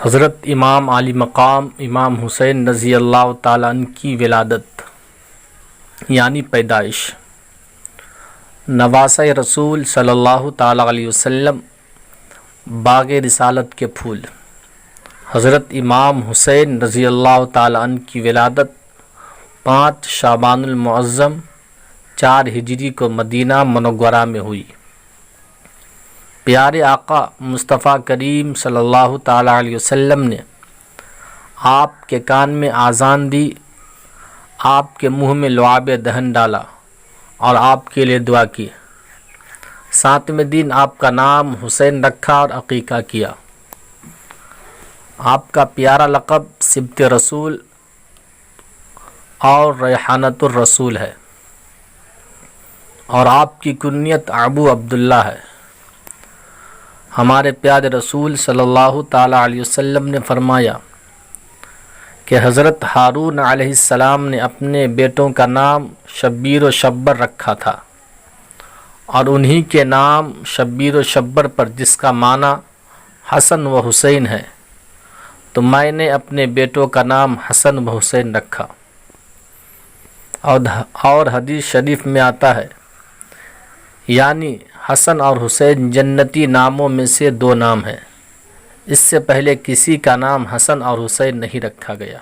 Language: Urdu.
حضرت امام عالی مقام امام حسین رضی اللہ تعالیٰ عنہ کی ولادت یعنی پیدائش۔ نواسہ رسول صلی اللہ تعالیٰ علیہ وسلم، باغ رسالت کے پھول۔ حضرت امام حسین رضی اللہ تعالیٰ عنہ کی ولادت 5 شعبان المعظم 4 ہجری کو مدینہ منورہ میں ہوئی۔ پیارے آقا مصطفیٰ کریم صلی اللہ تعالیٰ علیہ وسلم نے آپ کے کان میں آذان دی، آپ کے منہ میں لعاب دہن ڈالا اور آپ کے لیے دعا کی۔ 7ویں دن آپ کا نام حسین رکھا اور عقیقہ کیا۔ آپ کا پیارا لقب سبط رسول اور ریحانۃ الرسول ہے، اور آپ کی کنیت ابو عبداللہ ہے۔ ہمارے پیارے رسول صلی اللہ تعالیٰ علیہ وسلم نے فرمایا کہ حضرت ہارون علیہ السلام نے اپنے بیٹوں کا نام شبیر و شبر رکھا تھا، اور انہی کے نام شبیر و شبر پر جس کا معنی حسن و حسین ہے، تو میں نے اپنے بیٹوں کا نام حسن و حسین رکھا۔ اور حدیث شریف میں آتا ہے، یعنی حسن اور حسین جنتی ناموں میں سے 2 نام ہیں، اس سے پہلے کسی کا نام حسن اور حسین نہیں رکھا گیا۔